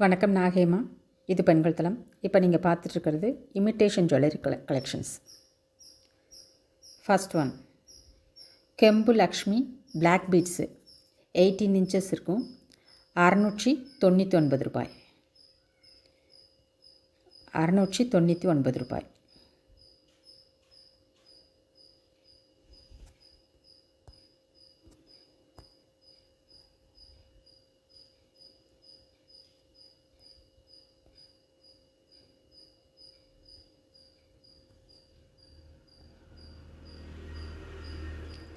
வணக்கம், நாகேமா. இது பெண்கள் தளம். இப்போ நீங்கள் பார்த்துட்ருக்கிறது imitation jewellery collections. First one கெம்பு லக்ஷ்மி பிளாக் பீட்ஸு 18 இன்ச்சஸ் இருக்கும். 699 ரூபாய். 699 ரூபாய்.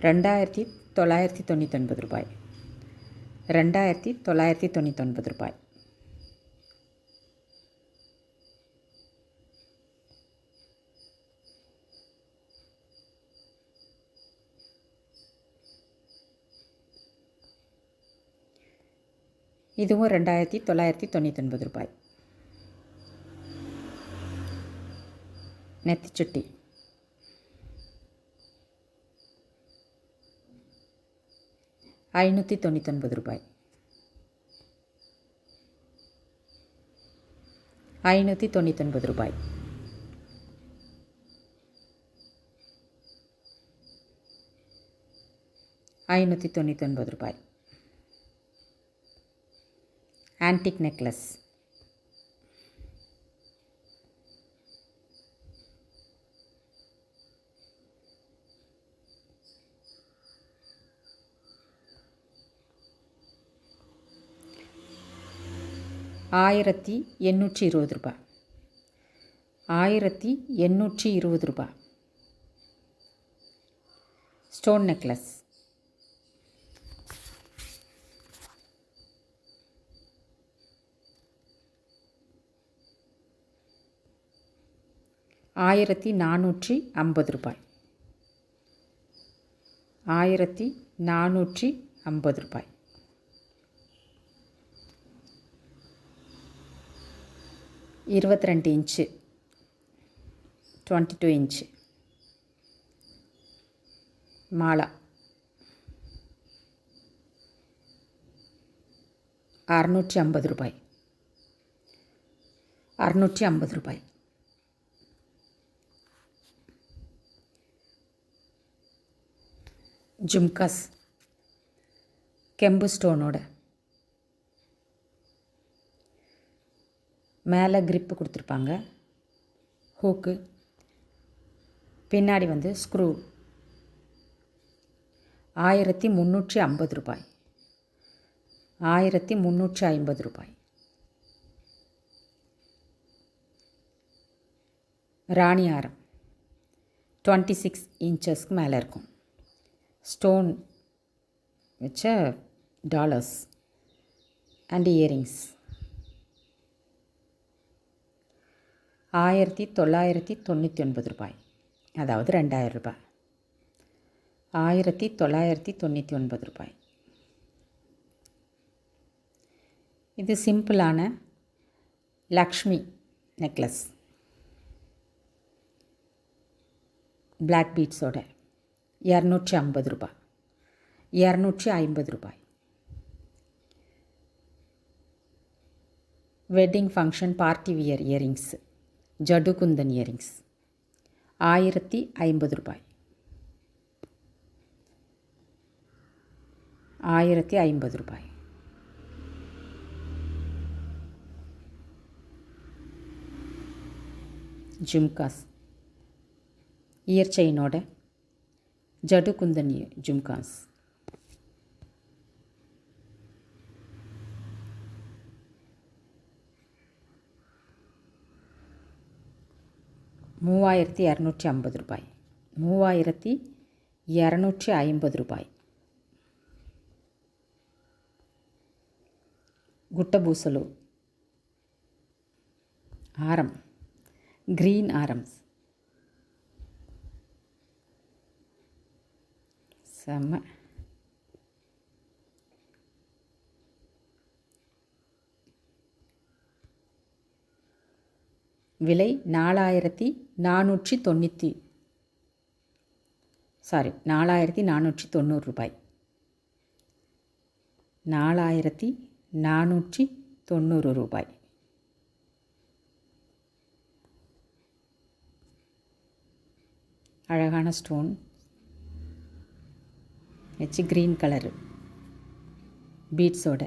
ரெண்டாயிரத்தி 999 ரூபாய். 2999 ரூபாய். இதுவும் 2999 ரூபாய். நெத்திச்சுட்டி 599 ரூபாய். 599 ரூபாய். ரூபாய். ஆன்டிக் நெக்லஸ் 1820 ரூபாய். 1820 ரூபாய். ஸ்டோன் நெக்லஸ் 1450 ரூபாய். 1450 ரூபாய். 22 இன்ச்சு 22 இன்ச்சு மாலா 650 ரூபாய். 650 ரூபாய். ஜும்காஸ் கெம்பு ஸ்டோனோட மேலே கிரிப்பு கொடுத்துருப்பாங்க. ஹூக்கு பின்னாடி ஸ்க்ரூ 1350 ரூபாய். 1350 ரூபாய். ராணி ஆரம் 26 இன்ச்சஸ்க்கு மேலே இருக்கும். ஸ்டோன் வச்ச டாலர்ஸ் அண்ட் இயரிங்ஸ் 1999 ரூபாய். அதாவது 2000 ரூபாய். 1999 ரூபாய். இது சிம்பிளான லக்ஷ்மி நெக்லஸ் பிளாக் பீட்ஸோட 250 ரூபாய். 250 ரூபாய். Wedding function party wear earrings jadau kundan earrings 1050 ரூபாய். 1050 ரூபாய். ஜும்காஸ் இயர் செயினோட ஜடு குந்தன் ஜும்காஸ் 3250 ரூபாய். 3250 ரூபாய். குட்டபூசலு ஆரம் கிரீன் ஆரம்ஸ் செம்ம. விலை 4490 ரூபாய். 4490 90 ரூபாய். அழகான ஸ்டோன் வச்சு க்ரீன் கலரு பீட்ஸோட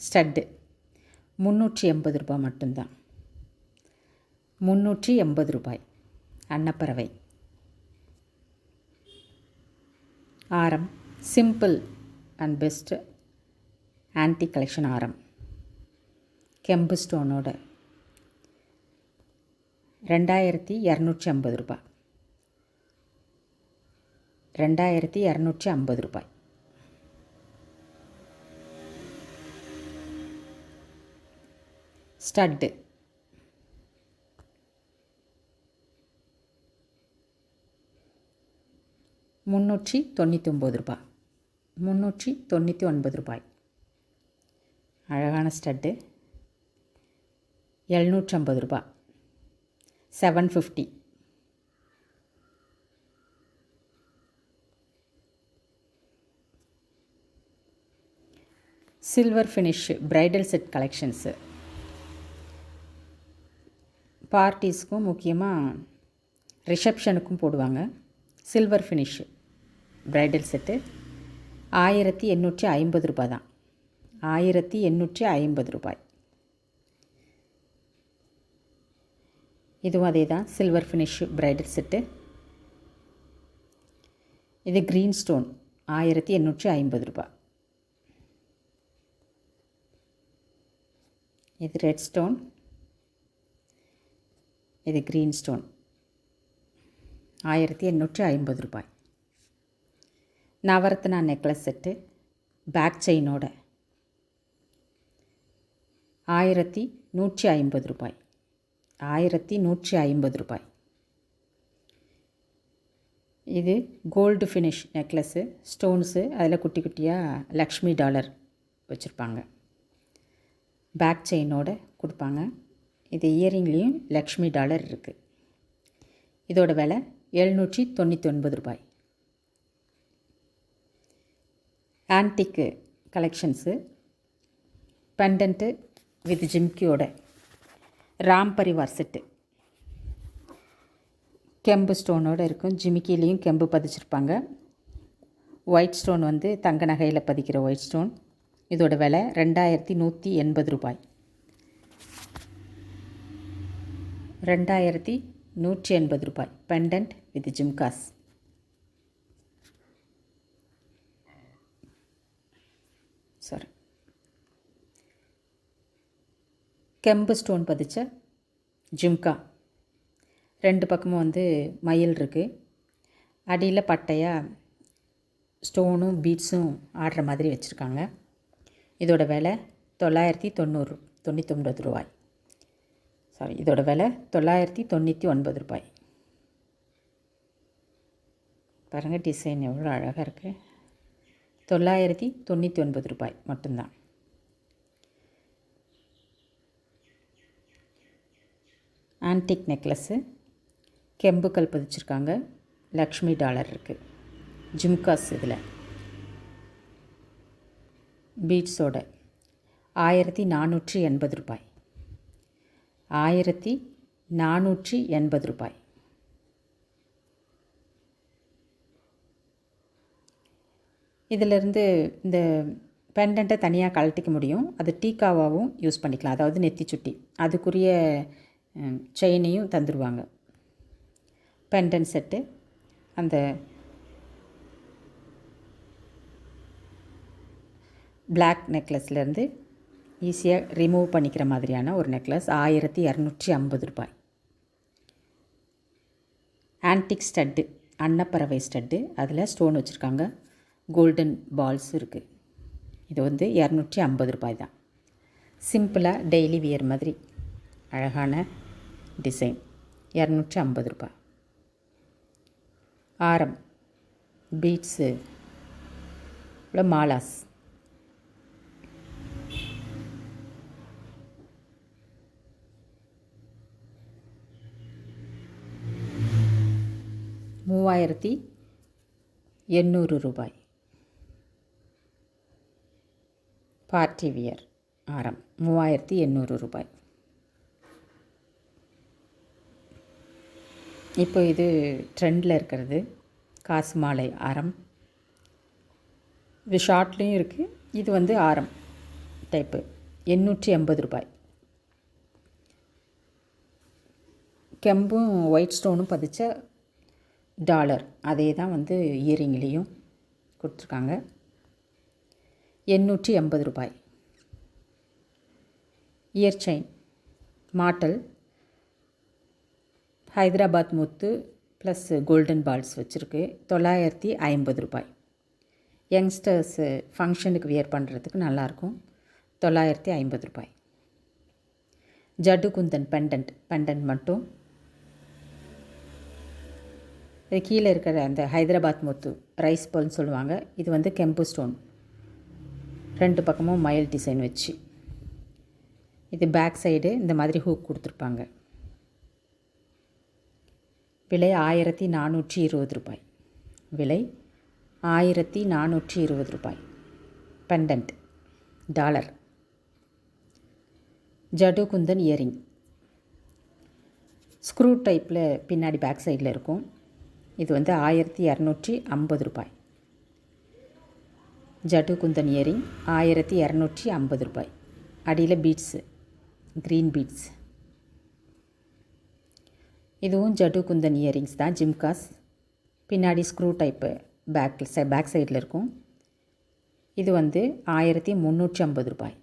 ஸ்டட்டு 380 ரூபாய் மட்டும்தான். 380 ரூபாய். அன்னப்பறவை ஆரம் simple and best antique collection ஆரம் கெம்பு ஸ்டோனோட 2250 ரூபாய். 2250 ரூபாய். ஸ்டட்டு 399 ரூபாய். 399 ரூபாய். அழகான ஸ்டட்டு 750 ரூபாய். 750. Silver finish bridal set collections பார்ட்டிஸ்க்கும் முக்கியமாக ரிசப்ஷனுக்கும் போடுவாங்க. சில்வர் ஃபினிஷ் பிரைடல் செட்டு 1850 ரூபாய் தான். 1850 ரூபாய். இதுவும் அதே தான், சில்வர் ஃபினிஷ் பிரைடல் செட்டு. இது க்ரீன் ஸ்டோன் 1850 ரூபாய். இது ரெட் ஸ்டோன், இது க்ரீன் ஸ்டோன் 1850 ரூபாய். நவரத்னா நெக்லஸ் செட்டு பேக் செயினோட 1150 ரூபாய். 1150 ரூபாய். இது கோல்டு ஃபினிஷ் நெக்லஸ்ஸு ஸ்டோன்ஸு, அதில் குட்டி குட்டியாக லக்ஷ்மி டாலர் வச்சுருப்பாங்க. பேக் செயினோடு கொடுப்பாங்க. இது இயரிங்லேயும் லக்ஷ்மி டாலர் இருக்குது. இதோட விலை 799 ரூபாய். ஆன்டிக்கு கலெக்ஷன்ஸு பெண்டன்ட்டு வித் ஜிம்கியோட ராம் பரிவார் செட்டு கெம்பு ஸ்டோனோடு இருக்கும். ஜிமிக்கிலையும் கெம்பு பதிச்சிருப்பாங்க. ஒயிட் ஸ்டோன் வந்து தங்க நகையில் பதிக்கிற ஒயிட் ஸ்டோன். இதோட விலை 2180 ரூபாய். 2180 ரூபாய். Pendant with jhumkas. சாரி, கெம்பு ஸ்டோன் பதிச்ச ஜிம்கா. ரெண்டு பக்கமும் வந்து மயில் இருக்குது. அடியில் பட்டையாக ஸ்டோனும் பீட்ஸும் ஆடுற மாதிரி வச்சுருக்காங்க. இதோட விலை 999 ரூபாய். சாரி, இதோட விலை 999 ரூபாய். பாருங்கள், டிசைன் எவ்வளோ அழகாக இருக்குது. 999 ரூபாய் மட்டும்தான். ஆன்டிக் நெக்லஸ்ஸு கெம்புக்கள் பதிச்சிருக்காங்க. லக்ஷ்மி டாலர் இருக்குது. ஜிம்காஸ் இதில் பீட்ஸோட 1480 ரூபாய். 1480 ரூபாய். இதிலிருந்து இந்த பெண்டண்ட்டை தனியாக கழட்டிக்க முடியும். அது டீக்காவாகவும் யூஸ் பண்ணிக்கலாம். அதாவது நெத்தி சுட்டி, அதுக்குரிய செயினையும் தந்துடுவாங்க. பெண்டன் செட்டு அந்த பிளாக் நெக்லஸ்லேருந்து ஈஸியாக ரிமூவ் பண்ணிக்கிற மாதிரியான ஒரு நெக்லஸ் 1250 ரூபாய். ஆன்டிக் ஸ்டட்டு அன்னப்பறவை ஸ்டட்டு, அதில் ஸ்டோன் வச்சுருக்காங்க. கோல்டன் பால்ஸ் இருக்குது. இது வந்து 250 ரூபாய் தான். சிம்பிளாக டெய்லி வியர் மாதிரி அழகான டிசைன் 250 ரூபாய். ஆரம் பீட்ஸு மாலாஸ் ₹3800 ரூபாய். பார்ட்டி வியர் ஆரம் 3800 ரூபாய். இப்போ இது ட்ரெண்டில் இருக்கிறது காசு மாலை ஆரம். இது ஷார்ட்லேயும் இருக்குது. இது வந்து ஆரம் டைப்பு 880 ரூபாய். கெம்பும் ஒயிட் ஸ்டோனும் பதிச்ச டாலர் அதே தான் வந்து இயரிங்லேயும் கொடுத்துருக்காங்க. 880 ரூபாய். இயர் செயின் மாட்டல் ஹைதராபாத் முத்து ப்ளஸ் கோல்டன் பால்ஸ் வச்சுருக்கு. 950 ரூபாய். யங்ஸ்டர்ஸு ஃபங்க்ஷனுக்கு வியர் பண்ணுறதுக்கு நல்லாயிருக்கும். 950 ரூபாய். ஜட்டு குந்தன் பெண்டன்ட் மட்டும் இது கீழே இருக்கிற அந்த ஹைதராபாத் முத்து ரைஸ் பல்னு சொல்லுவாங்க. இது வந்து கெம்பு ஸ்டோன் 2 பக்கமும் மயில் டிசைன் வச்சு. இது பேக் சைடு இந்த மாதிரி ஹூக் கொடுத்துருப்பாங்க. விலை 1420 ரூபாய். விலை 1420 ரூபாய். Pendant dollar. Jadau kundan earring screw டைப்பில் பின்னாடி பேக் சைடில் இருக்கும். இது வந்து 1250 ரூபாய். ஜடு குந்தன் இயரிங் 1250 ரூபாய். அடியில் பீட்ஸு க்ரீன் பீட்ஸ். இதுவும் ஜடு குந்தன் இயரிங்ஸ் தான். ஜிம்காஸ் பின்னாடி ஸ்க்ரூ டைப்பு பேக் சைடில் இருக்கும். இது வந்து 1350 ரூபாய்.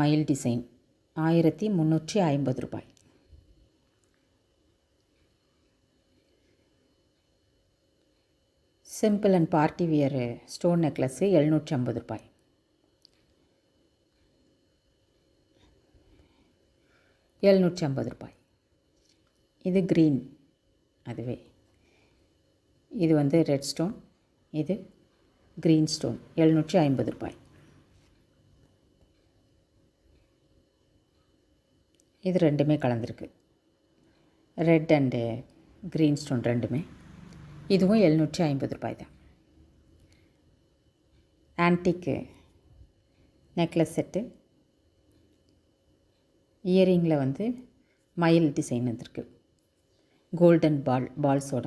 மயில் டிசைன் 1350 ரூபாய். Simple and party wear stone necklace 750 ரூபாய். ரூபாய். இது க்ரீன் அதுவே. இது வந்து ரெட் ஸ்டோன். இது க்ரீன் ஸ்டோன் 750 ரூபாய். இது ரெண்டுமே கலந்துருக்கு. ரெட் அண்டு க்ரீன் ஸ்டோன் ரெண்டுமே. இதுவும் 750 ரூபாய் தான். Antique necklace set. இயரிங்கில் வந்து மயில் டிசைன் வந்துருக்கு. கோல்டன் பால்ஸோட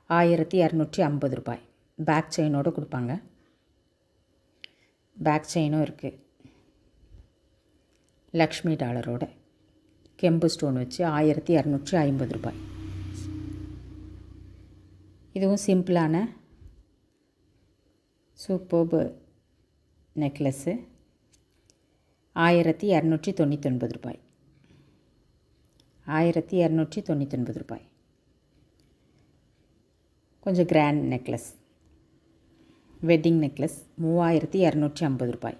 1250 ரூபாய். பேக் செயினோடு கொடுப்பாங்க. பேக் செயினும் இருக்குது. லக்ஷ்மி டாலரோட கெம்பு ஸ்டோன் வச்சு 1250 ரூபாய். இதுவும் சிம்பிளான சூப்பர்பு நெக்லஸ்ஸு 1299 ரூபாய். 1299 ரூபாய். கொஞ்சம் கிராண்ட் நெக்லஸ் வெட்டிங் நெக்லஸ் 3250 ரூபாய்.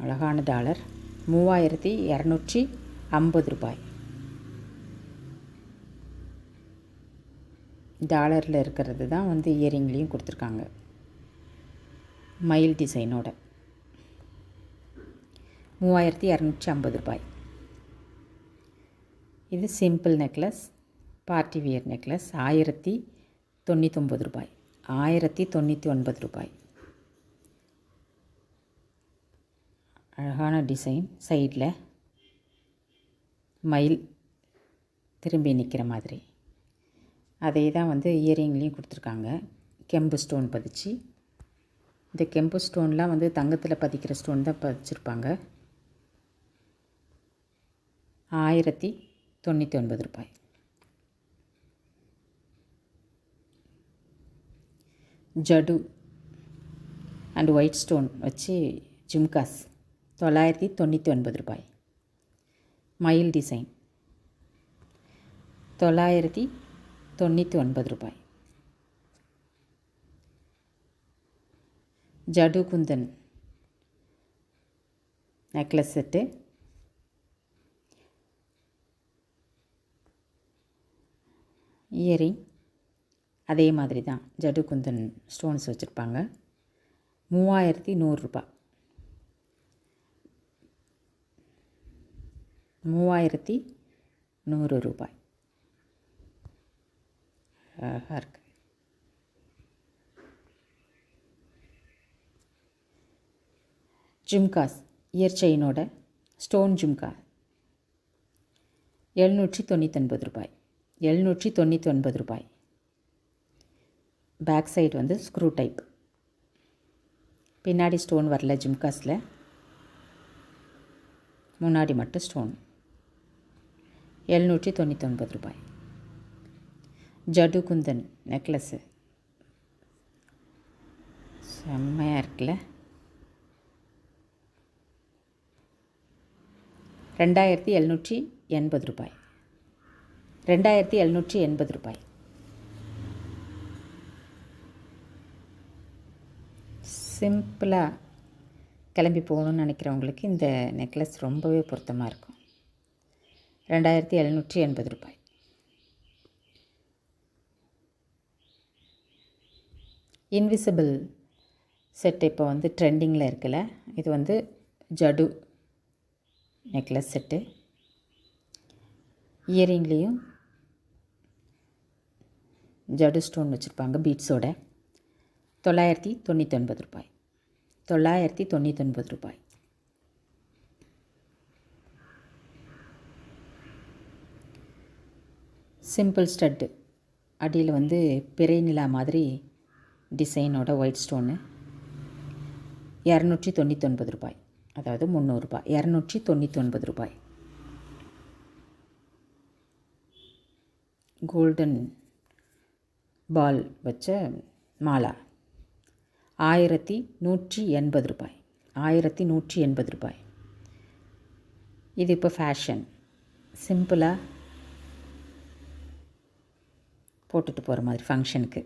அழகான டாலர் 3250 ரூபாய். டாலரில் இருக்கிறது தான் வந்து இயரிங்லேயும் கொடுத்துருக்காங்க மயில் டிசைனோட. 3250 ரூபாய். இது simple necklace party wear necklace 1099 ரூபாய். 1099 ரூபாய். அழகான டிசைன். சைடில் மயில் திரும்பி நிற்கிற மாதிரி அதே தான் வந்து இயரிங்லேயும் கொடுத்துருக்காங்க. கெம்பு ஸ்டோன் பதிச்சு. இந்த கெம்பு ஸ்டோன்லாம் வந்து தங்கத்தில் பதிக்கிற ஸ்டோன் தான் பதிச்சிருப்பாங்க. 1099 ரூபாய். ஜடு அண்ட் ஒயிட் ஸ்டோன் வச்சு ஜிம்காஸ் 999 ரூபாய். மயில் டிசைன் 999 ரூபாய். Jaddu Kundan necklace set earring அதே மாதிரி தான் ஜடு குந்தன் ஸ்டோன்ஸ் வச்சுருப்பாங்க. 3100 ரூபாய். 3100 ரூபாய். அழகாக இருக்குது. ஜும்காஸ் இயர் செயினோட ஸ்டோன் ஜும்கா 799 ரூபாய். 799 ரூபாய். பேக் சைடு வந்து ஸ்க்ரூ டைப். பின்னாடி ஸ்டோன் வரல ஜும்காஸில், முன்னாடி மட்டும் ஸ்டோன். 799 ரூபாய். ஜடு குந்தன் நெக்லஸ்ஸு செம்மையாக இருக்குல்ல. 2780 ரூபாய். 2780 ரூபாய். சிம்பிளாக கிளம்பி போகணுன்னு நினைக்கிறவங்களுக்கு இந்த நெக்லஸ் ரொம்பவே பொருத்தமாக இருக்கும். 2780 ரூபாய். இன்விசிபிள் செட் இப்போ வந்து ட்ரெண்டிங்கில் இருக்குல்ல, இது வந்து Jaddu necklace set. இயரிங்லேயும் Jaddu stone வச்சுருப்பாங்க பீட்ஸோட. 999 ரூபாய். 999 ரூபாய். சிம்பிள் ஸ்டட்டு, அடியில் வந்து பிறை நிலா மாதிரி டிசைனோட ஒயிட் ஸ்டோனு. 299 ரூபாய். அதாவது 300 ரூபாய். 299 ரூபாய். கோல்டன் பால் வச்ச மாலா 1180 ரூபாய். 1180 ரூபாய். இது இப்போ ஃபேஷன், சிம்பிளாக போட்டுட்டு போகிற மாதிரி ஃபங்க்ஷனுக்கு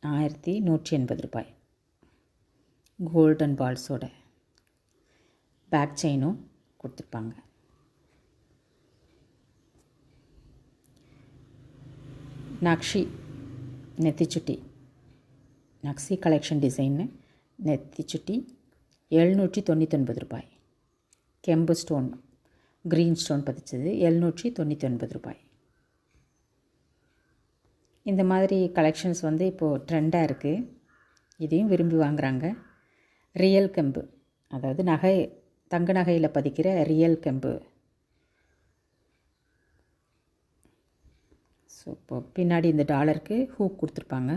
1180 ரூபாய். கோல்டன் பால்ஸோட பேக் செயினும் கொடுத்துருப்பாங்க. நக்ஷி நெத்திச்சுட்டி, நக்ஷி கலெக்ஷன் டிசைன்னு நெத்திச்சுட்டி 799 ரூபாய். கெம்பு ஸ்டோன், க்ரீன் ஸ்டோன் பதிச்சது 799 ரூபாய். இந்த மாதிரி கலெக்ஷன்ஸ் வந்து இப்போது ட்ரெண்டாக இருக்குது. இதையும் விரும்பி வாங்குகிறாங்க. ரியல் கெம்பு, அதாவது நகை, தங்க நகையில் பதிக்கிற ரியல் கெம்பு. ஸோ இப்போ பின்னாடி இந்த டாலருக்கு ஹூக் கொடுத்துருப்பாங்க,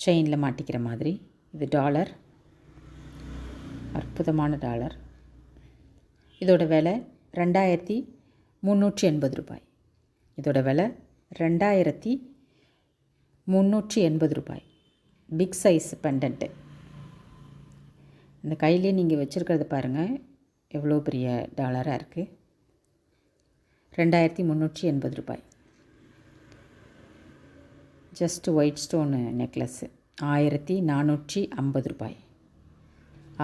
செயினில் மாட்டிக்கிற மாதிரி. இது டாலர், அற்புதமான டாலர். இதோட விலை 2380 ரூபாய். இதோட விலை 2380 ரூபாய். Big size pendant. இந்த கையிலே நீங்கள் வச்சுருக்கிறத பாருங்கள் எவ்வளோ பெரிய டாலராக இருக்குது. 2380 ரூபாய். ஜஸ்ட் ஒயிட் ஸ்டோனு நெக்லஸ்ஸு 1450 ரூபாய்.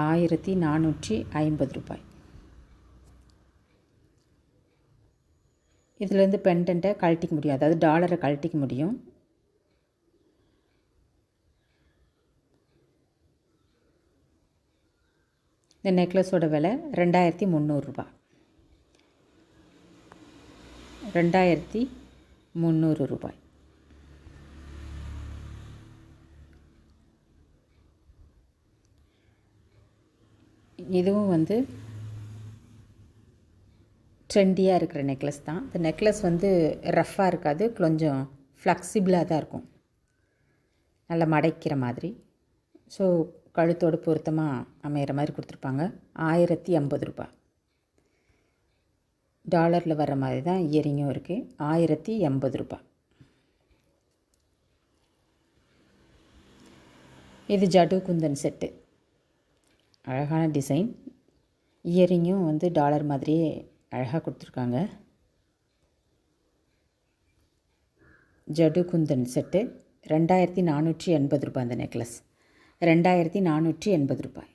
1450 ரூபாய். இதுலேருந்து பெண்டன்ட்டை கழட்டிக்க முடியும், அதாவது டாலரை கழட்டிக்க முடியும். இந்த நெக்லஸோட விலை 2300 ரூபாய். 2300 ரூபாய். இதுவும் வந்து ட்ரெண்டியாக இருக்கிற நெக்லஸ் தான். இந்த நெக்லஸ் வந்து ரஃப்பாக இருக்காது, கொஞ்சம் ஃப்ளெக்சிபிளாக தான் இருக்கும், நல்லா மடைக்கிற மாதிரி. ஸோ கழுத்தோடு பொருத்தமாக அமையிற மாதிரி கொடுத்துருப்பாங்க. 1050 ரூபாய். டாலரில் வர்ற மாதிரி தான் இயரிங்கும் இருக்குது. 1080 ரூபாய். இது ஜடு குந்தன் செட்டு, அழகான டிசைன். இயரிங்கும் வந்து டாலர் மாதிரியே அழகாக கொடுத்துருக்காங்க. ஜடு குந்தன் செட்டு 2480 ரூபாய். அந்த நெக்லஸ் 2480 ரூபாய்.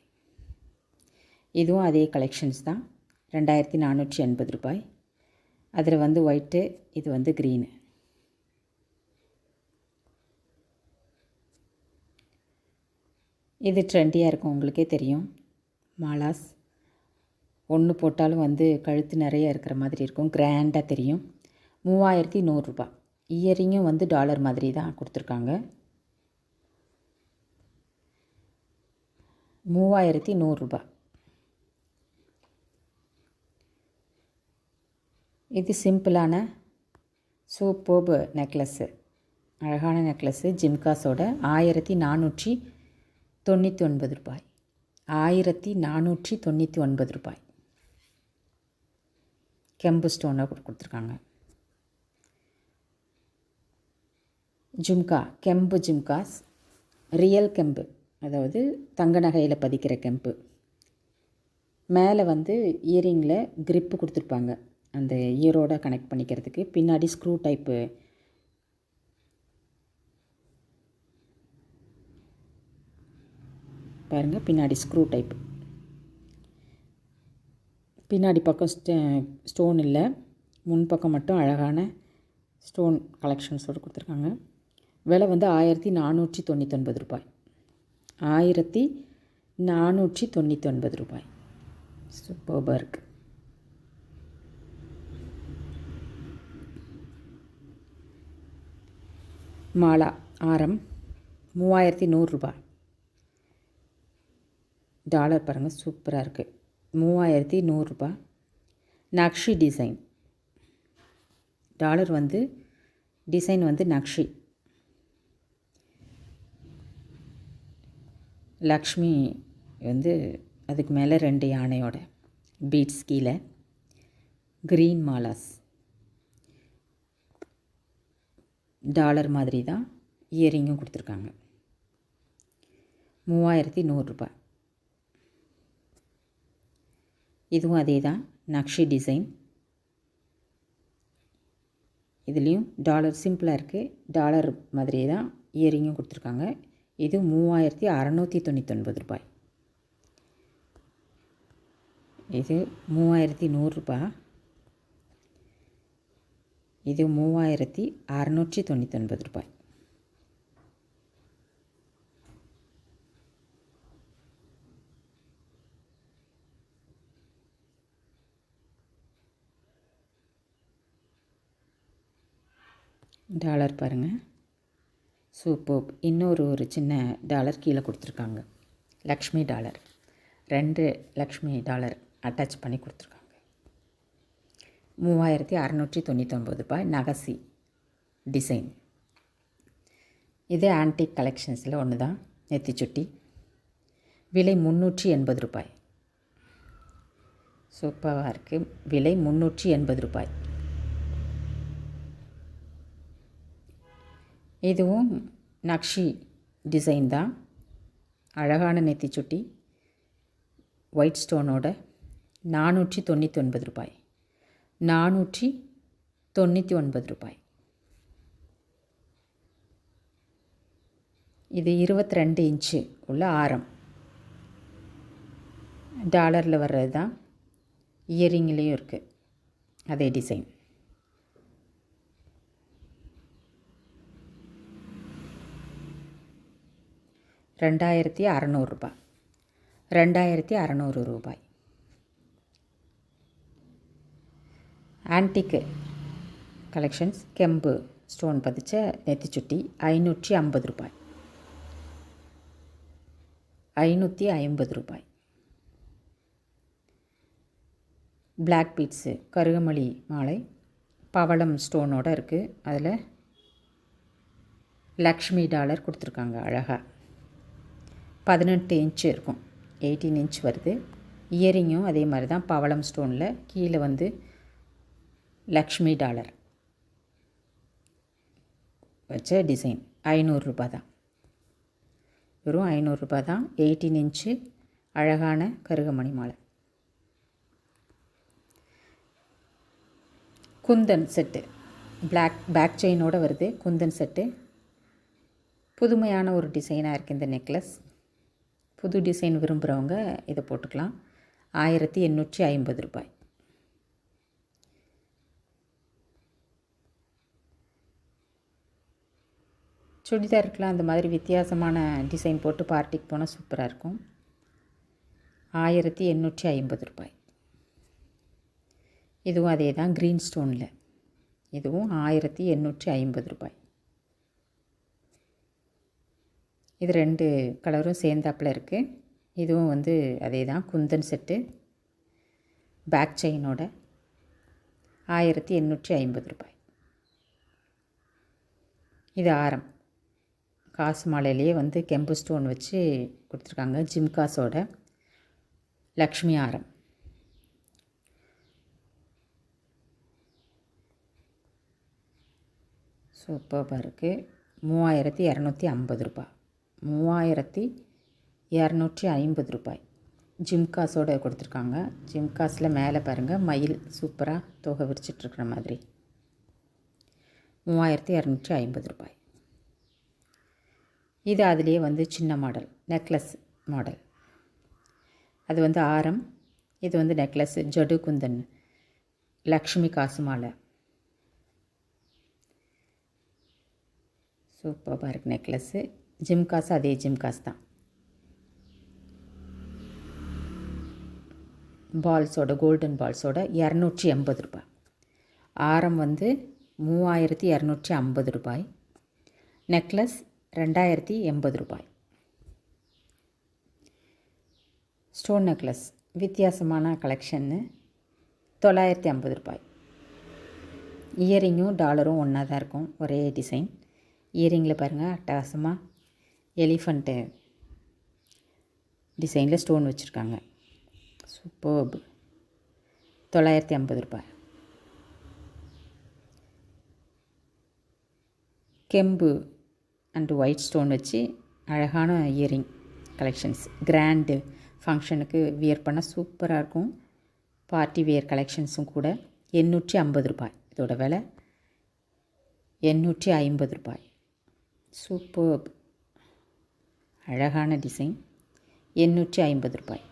இதுவும் அதே கலெக்ஷன்ஸ் தான். 2480 ரூபாய். அதில் வந்து ஒயிட்டு, இது வந்து க்ரீனு. இது ட்ரெண்டியாக இருக்கும், உங்களுக்கே தெரியும். மாலாஸ் ஒன்று போட்டாலும் வந்து கழுத்து நிறைய இருக்கிற மாதிரி இருக்கும், கிராண்டாக தெரியும். 3100 ரூபாய். இயரிங்கும் வந்து டாலர் மாதிரி தான் கொடுத்துருக்காங்க. 3100 ரூபா. இது சிம்பிளான சூப்பர்ப் நெக்லஸ்ஸு, அழகான நெக்லஸ்ஸு ஜிம்காஸோட 1499 ரூபாய். 1499 ரூபாய். கெம்பு ஸ்டோனை கொடுத்துருக்காங்க. ஜும்கா, கெம்பு ஜிம்காஸ், ரியல் கெம்பு, அதாவது தங்க நகையில் பதிக்கிற கெம்பு. மேலே இயரிங்கில் க்ரிப்பு கொடுத்துருப்பாங்க, அந்த இயரோட கனெக்ட் பண்ணிக்கிறதுக்கு. பின்னாடி ஸ்க்ரூ டைப்பு பாருங்கள், பின்னாடி ஸ்க்ரூ டைப்பு. பின்னாடி பக்கம் ஸ்டோன் இல்லை, முன்பக்கம் மட்டும் அழகான ஸ்டோன் கலெக்ஷன்ஸோடு கொடுத்துருக்காங்க. விலை 1499 ரூபாய். 1499 ரூபாய். சூப்பர்பாக இருக்குது. மாலா ஆரம் 3100 ரூபாய். டாலர் பாருங்கள், சூப்பராக இருக்குது. 3100 ரூபாய். Nakshi design. Dollar design nakshi. Lakshmi அதுக்கு மேலே 2 யானையோட பீட்ஸ் கீழே. க்ரீன் மாலாஸ். டாலர் மாதிரி தான் இயரிங்கும் கொடுத்துருக்காங்க. 3100 ரூபாய். இதுவும் அதே தான், நக்ஷி டிசைன். இதுலேயும் டாலர் சிம்பிளாக இருக்குது, டாலர் மாதிரியே தான் இயரிங்கும் கொடுத்துருக்காங்க. இது 3699 ரூபாய். இது 3100 ரூபாய். இது 3699 ரூபாய். டாலர் பாருங்கள், சூப்பர். ஒரு சின்ன டாலர் கீழே கொடுத்துருக்காங்க, Lakshmi dollar. 2 Lakshmi dollar attach பண்ணி கொடுத்துருக்காங்க. 3699 ரூபாய். நகசி டிசைன். இது ஆன்டிக் கலெக்ஷன்ஸில் ஒன்று தான், நெத்திச்சுட்டி. விலை 380 ரூபாய். சூப்பராக இருக்குது. விலை 380 ரூபாய். இதுவும் நக்ஷி டிசைன் தான், அழகான நெத்திச்சுட்டி, ஒயிட் ஸ்டோனோட. 499 ரூபாய். 499 ரூபாய். இது 22 இன்ச்சு உள்ள ஆரம். டாலரில் வர்றது தான், இயரிங்லேயும் இருக்குது அதே டிசைன். ₹2600 ரூபாய். 2600 ரூபாய். ஆன்டிக்கு கலெக்ஷன்ஸ், கெம்பு ஸ்டோன் பதிச்ச நெத்திச்சுட்டி 550 ரூபாய். 550 ரூபாய். பிளாக் பீட்ஸு கருகமணி மாலை பவளம் ஸ்டோனோடு இருக்குது. அதில் லக்ஷ்மி டாலர் கொடுத்துருக்காங்க அழகாக. 18 இன்ச்சு இருக்கும், 18 இன்ச் வருது. இயரிங்கும் அதே மாதிரி தான், பவளம் ஸ்டோனில் கீழே லக்ஷ்மி டாலர் வச்ச டிசைன். 500 ரூபாய் தான். வெறும் 500 ரூபாய் தான். 18 இன்ச்சு அழகான கருகமணி மாலை. குந்தன் செட்டு, பேக் செயினோடு வருது. குந்தன் செட்டு புதுமையான ஒரு டிசைனாக இருக்குது இந்த நெக்லஸ். புது டிசைன் விரும்புகிறவங்க இதை போட்டுக்கலாம். 1850 ரூபாய். சுடிதாருக்கெலாம் அந்த மாதிரி வித்தியாசமான டிசைன் போட்டு பார்ட்டிக்கு போனால் சூப்பராக இருக்கும். 1850 ரூபாய். இதுவும் அதே தான், க்ரீன் ஸ்டோனில். இதுவும் 1850 ரூபாய். இது 2 கலரும் சேர்ந்தாப்பில் இருக்குது. இதுவும் வந்து அதே தான், குந்தன் செட்டு, பேக் செயினோட 1850 ரூபாய். இது ஆரம், காசு மாலையிலேயே வந்து கெம்பு ஸ்டோன் வச்சு கொடுத்துருக்காங்க. ஜிம்காஸோட லக்ஷ்மி ஆரம். சூப்பராக இருக்குது. 3250 ரூபாய். 3250 ரூபாய் ஜிம்காஸோடு கொடுத்துருக்காங்க. ஜிம்காஸில் மேலே பாருங்கள் மயில் சூப்பராக தொகை விரிச்சிட்ருக்கிற மாதிரி. 3250 ரூபாய். இது அதுலேயே வந்து சின்ன மாடல், நெக்லஸ் மாடல். அது வந்து ஆரம், இது வந்து நெக்லஸ், ஜடு குந்தன், லக்ஷ்மி காசு மாலை. சூப்பராக இருக்குது நெக்லஸ்ஸு. ஜிம்காஸ் அதே ஜிம்காஸ் தான். பால்ஸோட, கோல்டன் பால்ஸோட 280 ரூபாய். ஆரம் வந்து 3250 ரூபாய். நெக்லஸ் 2080 ரூபாய். ஸ்டோன் நெக்லஸ் வித்தியாசமான கலெக்ஷன்னு 950 ரூபாய். இயரிங்கும் டாலரும் ஒன்றா தான் இருக்கும், ஒரே டிசைன். இயரிங்கில் பாருங்கள் அட்டகாசமாக எலிஃபண்ட்டு டிசைனில் ஸ்டோன் வச்சுருக்காங்க. சூப்பர்ப். 950 ரூபாய். கெம்பு அண்டு ஒயிட் ஸ்டோன் வச்சு அழகான இயரிங் கலெக்ஷன்ஸ். கிராண்டு ஃபங்க்ஷனுக்கு வியர் பண்ணால் சூப்பராக இருக்கும். பார்ட்டி வியர் கலெக்ஷன்ஸும் கூட. 850 ரூபாய். இதோட விலை 850 ரூபாய். சூப்பர்ப். அழகான டிசைன். 850 ரூபாய்.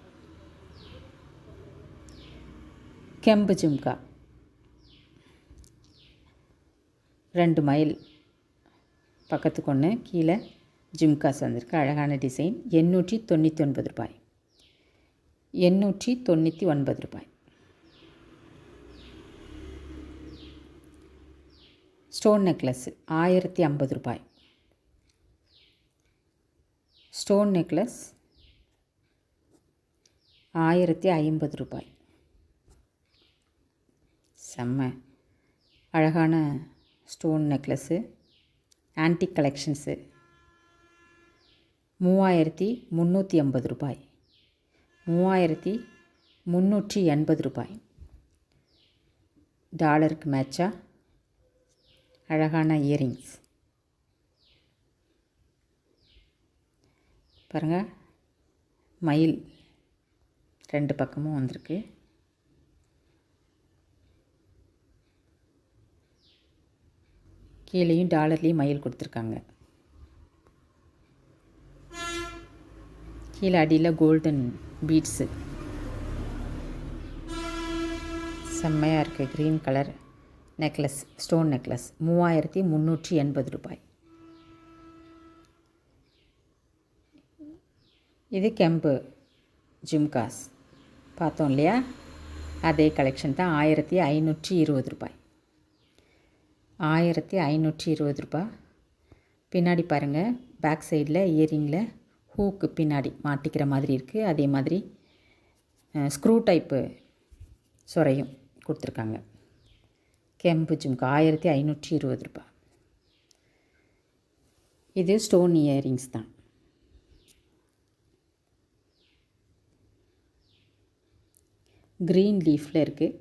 கெம்பு ஜும்கா 2 மைல் பக்கத்துக்கு ஒன்று கீழே ஜிம்காஸ் வந்திருக்கு. அழகான டிசைன். 899 ரூபாய். 899 ரூபாய். ஸ்டோன் நெக்லஸ் 1050 ரூபாய். ஸ்டோன் நெக்லஸ் 1050 ரூபாய். செம்ம அழகான ஸ்டோன் நெக்லஸ்ஸு, ஆன்டிக் கலெக்ஷன்ஸு. 3350 ரூபாய். 3380 ரூபாய். டாலருக்கு மேட்சாக அழகான இயரிங்ஸ் பாருங்கள். மயில் 2 பக்கமும் வந்திருக்கு. கீழேயும் டாலர்லேயும் மயில் கொடுத்துருக்காங்க. கீழே அடியில் கோல்டன் பீட்ஸு செம்மையாக இருக்குது. Green colour necklace, stone necklace 3380 ரூபாய். இது கெம்பு ஜிம்காஸ் பார்த்தோம் இல்லையா, அதே கலெக்ஷன் தான். 1520 ரூபாய். 1520 ரூபாய். பின்னாடி பாருங்கள், பேக் சைடில் இயரிங்கில் ஹூக்கு பின்னாடி மாட்டிக்கிற மாதிரி இருக்குது. அதே மாதிரி ஸ்க்ரூ டைப்பு சொரையும் கொடுத்துருக்காங்க. கெம்பு ஜிம்கா 1520 ரூபாய். இது ஸ்டோன் இயரிங்ஸ் தான். க்ரீன் லீஃபில் இருக்குது.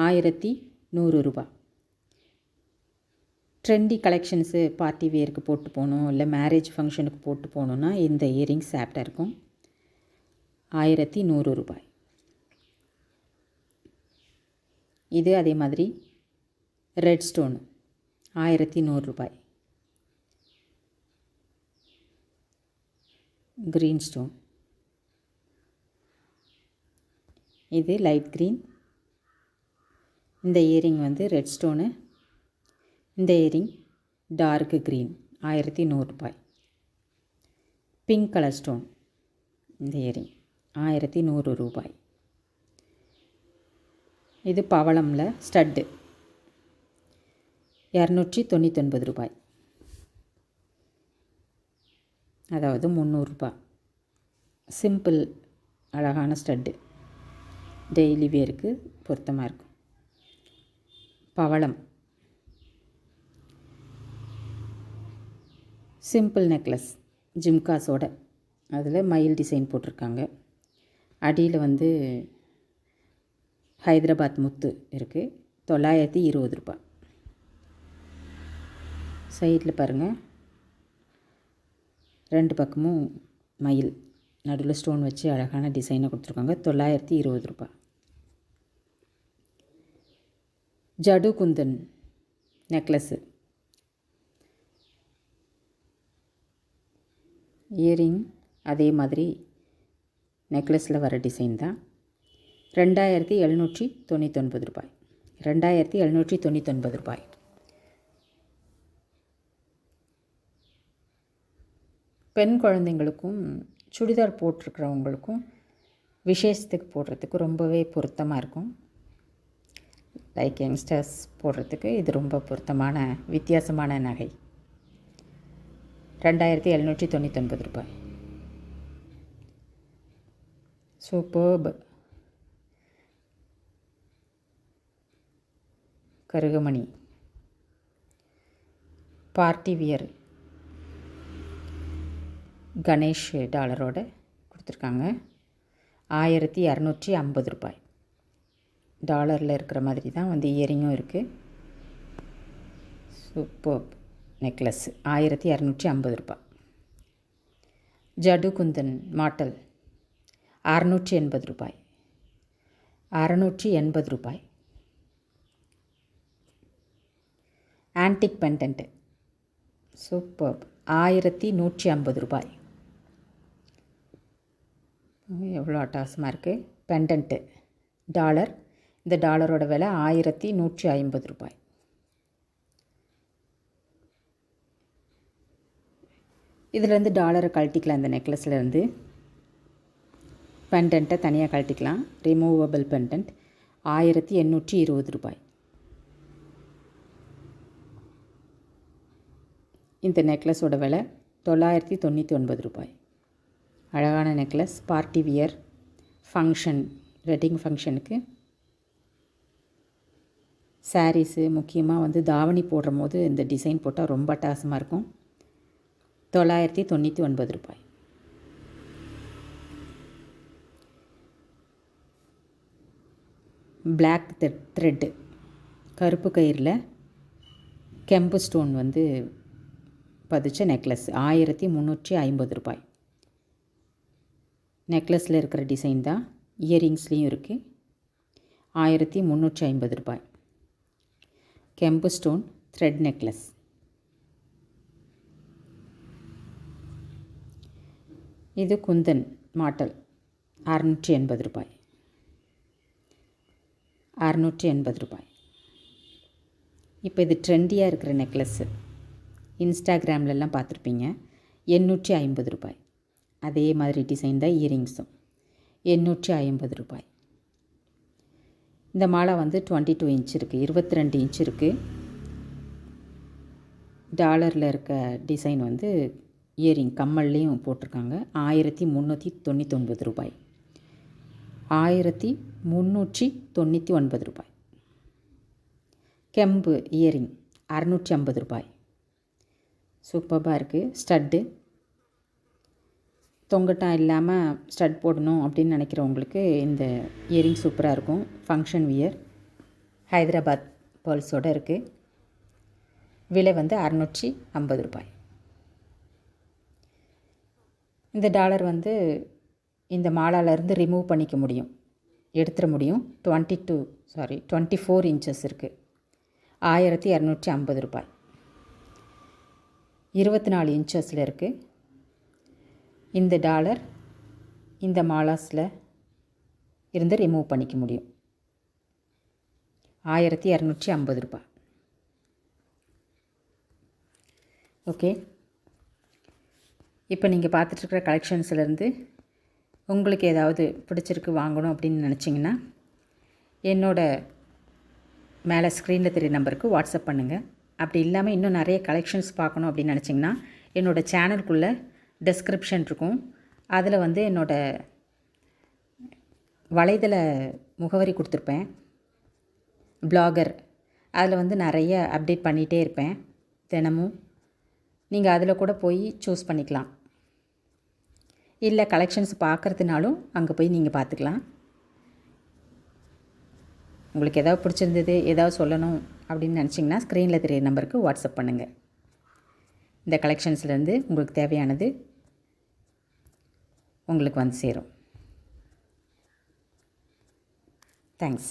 1100 ரூபாய். ட்ரெண்டி கலெக்ஷன்ஸு பார்ட்டி வேருக்கு போட்டு போகணும், இல்லை மேரேஜ் ஃபங்க்ஷனுக்கு போட்டு போகணுன்னா இந்த இயரிங்ஸ் ஆப்டாக இருக்கும். 1100 ரூபாய். இது அதே மாதிரி ரெட் ஸ்டோனு 1100 ரூபாய். Green stone. இது லைட் க்ரீன். இந்த இயரிங் வந்து ரெட் ஸ்டோனு. இந்த இயரிங் டார்க் க்ரீன் 1100 ரூபாய். Pink colour stone. இந்த இயரிங் 1100 ரூபாய். இது பவளமில் ஸ்டட்டு 299 ரூபாய். அதாவது 300 ரூபாய். சிம்பிள் அழகான ஸ்டட்டு, டெய்லி வேருக்கு பொருத்தமாக இருக்கும். பவளம் சிம்பிள் நெக்லஸ் ஜிம்காஸோட, அதில் மயில் டிசைன் போட்டிருக்காங்க. அடியில் வந்து ஹைதராபாத் முத்து இருக்குது. 920 ரூபாய். சைடில் பாருங்கள், 2 பக்கமும் மயில், நடுவில் ஸ்டோன் வச்சு அழகான டிசைனை கொடுத்துருக்காங்க. 920 ரூபாய். ஜடு குந்தன் நெக்லஸ்ஸு, இயரிங் அதே மாதிரி நெக்லஸில் வர டிசைன் தான். 2799 ரூபாய். 2799 ரூபாய். பெண் குழந்தைங்களுக்கும் சுடிதார் போட்டிருக்கிறவங்களுக்கும் விசேஷத்துக்கு போடுறதுக்கு ரொம்பவே பொருத்தமாக இருக்கும். லைக் யங்ஸ்டர்ஸ் போடுறதுக்கு இது ரொம்ப பொருத்தமான வித்தியாசமான நகை. 2799 ரூபாய். சூப்பர்ப் கருகமணி பார்ட்டி வியர் கணேஷ் டாலரோட கொடுத்துருக்காங்க. 1250 ரூபாய். டாலரில் இருக்கிற மாதிரி தான் வந்து இயரிங்கும் இருக்குது. சூப்பர்ப் நெக்லஸ் 1250 ரூபாய். ஜடு குந்தன் மாட்டல் 680 ரூபாய். 680 ரூபாய். ஆன்டிக் பெண்டன்ட்டு சூப்பர்ப் 1150 ரூபாய். எவ்வளோ அட்டாசமாக இருக்குது. பெண்டன்ட்டு டாலர், இந்த டாலரோட விலை 1150 ரூபாய். இதிலேருந்து டாலரை கழட்டிக்கலாம். இந்த நெக்லஸ்லேருந்து பெண்டன்ட்டை தனியாக கழட்டிக்கலாம். ரிமூவபிள் பெண்டன்ட் 1820 ரூபாய். இந்த நெக்லஸோட விலை 999 ரூபாய். அழகான necklace, party wear function, wedding ஃபங்க்ஷனுக்கு, சாரீஸு, முக்கியமாக வந்து தாவணி போடுற போது இந்த டிசைன் போட்டால் ரொம்ப அட்டகாசமாக இருக்கும். 999 ரூபாய். பிளாக் த்ரெட்டு, கருப்பு கயிறில் கெம்பு ஸ்டோன் வந்து பதிச்ச நெக்லஸ் 1350 ரூபாய். நெக்லஸில் இருக்கிற டிசைன் தான் இயரிங்ஸ்லேயும் இருக்குது. 1350 ரூபாய். கெம்பு ஸ்டோன் த்ரெட் நெக்லஸ். இது குந்தன் மாட்டல் 680 ரூபாய். 680 ரூபாய். இப்போ இது ட்ரெண்டியாக இருக்கிற நெக்லஸ்ஸு, இன்ஸ்டாகிராம்லலாம் பார்த்துருப்பீங்க. 850 ரூபாய். அதே மாதிரி டிசைன் தான் இயரிங்ஸும். 850 ரூபாய். இந்த மாலை வந்து 22 இன்ச் இருக்குது, 22 இன்ச் இருக்குது. டாலரில் இருக்க டிசைன் வந்து இயரிங் கம்மல்லையும் போட்டிருக்காங்க. 1399 ரூபாய். 1399 ரூபாய். கெம்பு இயரிங் 650 ரூபாய். சூப்பராக இருக்குது. ஸ்டட்டு தொங்கட்டான் இல்லாமல் ஸ்டட் போடணும் அப்படின்னு நினைக்கிறவங்களுக்கு இந்த இயரிங் சூப்பராக இருக்கும். ஃபங்க்ஷன் வியர், ஹைதராபாத் பேர்ல்ஸோடு இருக்குது. விலை வந்து 650 ரூபாய். இந்த டாலர் வந்து இந்த மாலாலேருந்து ரிமூவ் பண்ணிக்க முடியும், எடுத்துட முடியும். 24 இன்ச்சஸ் இருக்குது. 1250 ரூபாய். 24 இன்ச்சஸில் இருக்குது. இந்த டாலர் இந்த மாலாஸில் இருந்து ரிமூவ் பண்ணிக்க முடியும். 1250 ரூபாய். ஓகே, இப்போ நீங்கள் பார்த்துட்ருக்கிற கலெக்ஷன்ஸ்லேருந்து உங்களுக்கு ஏதாவது பிடிச்சிருக்கு வாங்கணும் அப்படின்னு நினச்சிங்கன்னா என்னோட மேலே ஸ்க்ரீனில் தெரிய நம்பருக்கு வாட்ஸ்அப் பண்ணுங்கள். அப்படி இல்லாமல் இன்னும் நிறைய கலெக்ஷன்ஸ் பார்க்கணும் அப்படின்னு நினச்சிங்கன்னா என்னோடய சேனலுக்குள்ளே டெஸ்கிரிப்ஷன் இருக்கும், அதில் வந்து என்னோடய வலைதள முகவரி கொடுத்துருப்பேன், பிளாகர். அதில் வந்து நிறைய அப்டேட் பண்ணிகிட்டே இருப்பேன் தினமும். நீங்கள் அதில் கூட போய் சூஸ் பண்ணிக்கலாம். இல்லை கலெக்ஷன்ஸ் பார்க்குறதுனாலும் அங்கே போய் நீங்கள் பார்த்துக்கலாம். உங்களுக்கு ஏதாவது பிடிச்சிருந்தது, ஏதாவது சொல்லணும் அப்படின்னு நினச்சிங்கன்னா ஸ்க்ரீனில் தெரிய நம்பருக்கு வாட்ஸ்அப் பண்ணுங்கள். இந்த கலெக்ஷன்ஸ்லேருந்து உங்களுக்கு தேவையானது உங்களுக்கு வந்து சேரும். தேங்க்ஸ்.